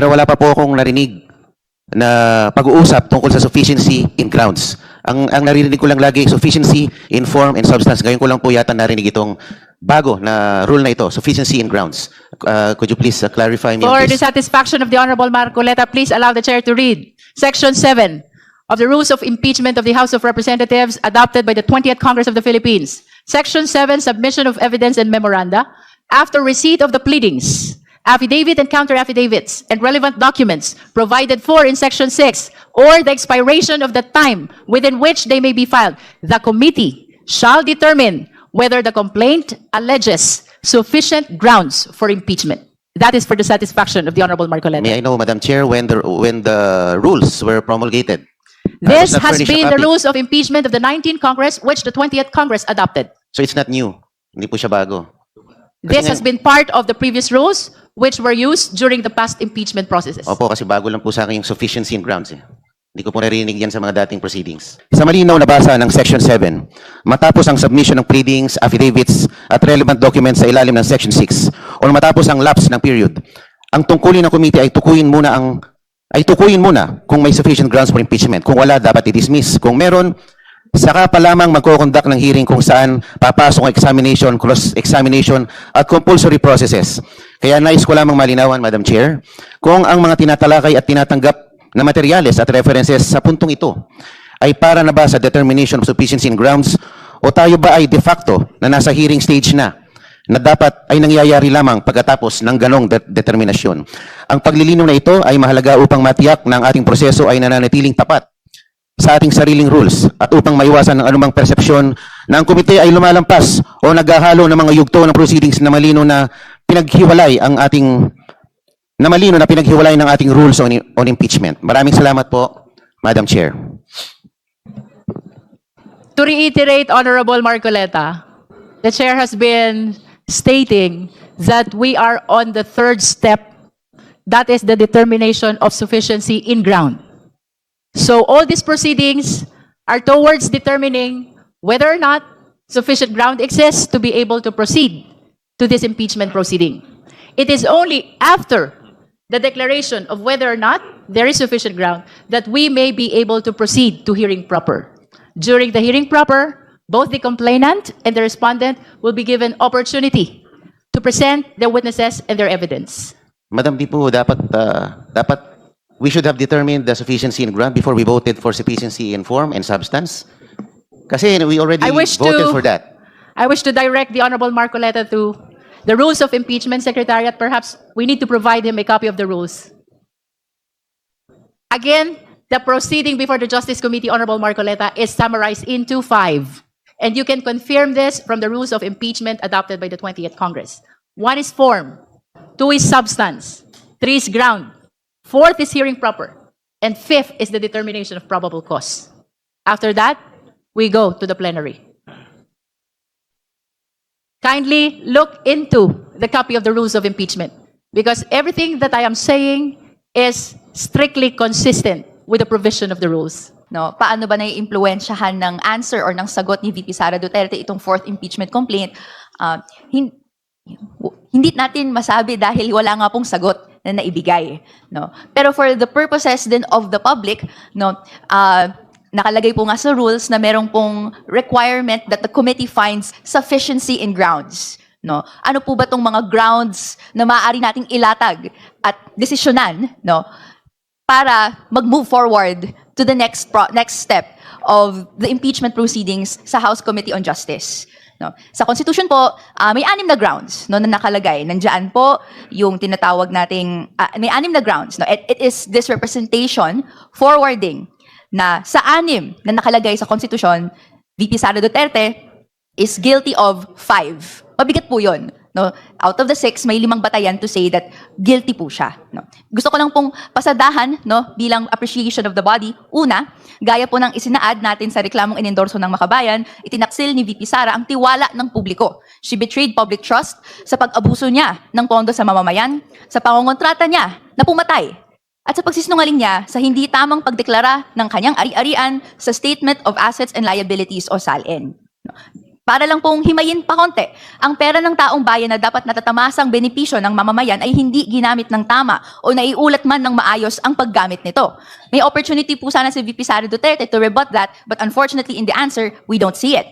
Pero wala pa po akong narinig na pag-uusap tungkol sa sufficiency in grounds. Ang naririnig ko lang lagi, sufficiency in form and substance. Ngayon ko lang po yata narinig itong bago na rule na ito, sufficiency in grounds. Could you please clarify me on For the this? satisfaction of the Honorable Marcoleta, please allow the Chair to read Section 7 of the Rules of Impeachment of the House of Representatives adopted by the 20th Congress of the Philippines. Section 7, Submission of Evidence and Memoranda. After receipt of the pleadings, affidavit and counter-affidavits, and relevant documents provided for in Section 6, or the expiration of the time within which they may be filed, the committee shall determine whether the complaint alleges sufficient grounds for impeachment. That is for the satisfaction of the Honorable Marcoleta. May I know, Madam Chair, when the rules were promulgated? This not has furnished a been the copy. rules of impeachment of the 19th Congress, which the 20th Congress adopted. So it's not new. Hindi po siya bago. This nga- has been part of the previous rules, which were used during the past impeachment processes. Opo, kasi bago lang po sa akin yung sufficiency in grounds. Hindi ko po narinig yan sa mga dating proceedings. Sa malinaw na basa ng Section 7, matapos ang submission ng pleadings, affidavits, at relevant documents sa ilalim ng Section 6, o matapos ang lapse ng period, ang tungkulin ng committee ay tukuyin muna kung may sufficient grounds for impeachment. Kung wala, dapat i-dismiss. Kung meron, saka pa lamang magko-conduct ng hearing kung saan papasok ang examination, cross-examination, at compulsory processes. Kaya nais ko lamang malinawan, Madam Chair, kung ang mga tinatalakay at tinatanggap na materyales at references sa puntong ito ay para na ba sa determination of sufficiency in grounds o tayo ba ay de facto na nasa hearing stage na dapat ay nangyayari lamang pagkatapos ng ganong determinasyon. Ang paglilinaw na ito ay mahalaga upang matiyak na ang ating proseso ay nananatiling tapat sa ating sariling rules at upang maiwasan ng anumang persepsyon na ang komite ay lumalampas o naghahalo ng mga yugto ng proceedings na malino na pinaghiwalay ng ating rules on impeachment. Maraming salamat po, Madam Chair. To reiterate, Honorable Marcoleta, the Chair has been stating that we are on the third step, that is the determination of sufficiency in ground. So all these proceedings are towards determining whether or not sufficient ground exists to be able to proceed to this impeachment proceeding. It is only after the declaration of whether or not there is sufficient ground that we may be able to proceed to hearing proper. During the hearing proper, both the complainant and the respondent will be given opportunity to present their witnesses and their evidence. Madam, di po dapat we should have determined the sufficiency in ground before we voted for sufficiency in form and substance. Kasi we already I wish voted to- for that. I wish to direct the Honorable Marcoleta to the rules of impeachment, Secretariat. Perhaps we need to provide him a copy of the rules. Again, the proceeding before the Justice Committee, Honorable Marcoleta, is summarized into 5. And you can confirm this from the rules of impeachment adopted by the 20th Congress. 1 is form, 2 is substance, 3 is ground, 4th is hearing proper, and 5th is the determination of probable cause. After that, we go to the plenary. Kindly look into the copy of the rules of impeachment because everything that I am saying is strictly consistent with the provision of the rules. No, paano ba naiimpluwensyahan ng answer or ng sagot ni VP Sara Duterte itong fourth impeachment complaint? Hindi natin masabi dahil wala nga pong sagot na naibigay, no. Pero for the purposes then of the public, no, nakalagay po nga sa rules na merong pong requirement that the committee finds sufficiency in grounds. No? Ano po ba tong mga grounds na maaari nating ilatag at desisyonan, no, para mag-move forward to the next step of the impeachment proceedings sa House Committee on Justice. No? Sa Constitution po, may 6 na grounds, no, na nakalagay. Nandiyan po yung tinatawag nating, may 6 na grounds. No? It is this representation forwarding na sa 6 na nakalagay sa Constitution, VP Sara Duterte is guilty of 5. Mabigat po yun. No? Out of the 6, may 5 batayan to say that guilty po siya. No? Gusto ko lang pong pasadahan, no, bilang appreciation of the body. Una, gaya po ng isinaad natin sa reklamong inendorso ng Makabayan, itinaksil ni VP Sara ang tiwala ng publiko. She betrayed public trust sa pag-abuso niya ng pondo sa mamamayan, sa pangongontrata niya na pumatay, at sa pagsisinungaling niya sa hindi tamang pagdeklara ng kanyang ari-arian sa Statement of Assets and Liabilities o SALN. para lang pong himayin pa konti, ang pera ng taong bayan na dapat natatamasang benepisyo ng mamamayan ay hindi ginamit ng tama o naiulat man ng maayos ang paggamit nito. May opportunity po sana si VP Sara Duterte to rebut that, but unfortunately in the answer, we don't see it.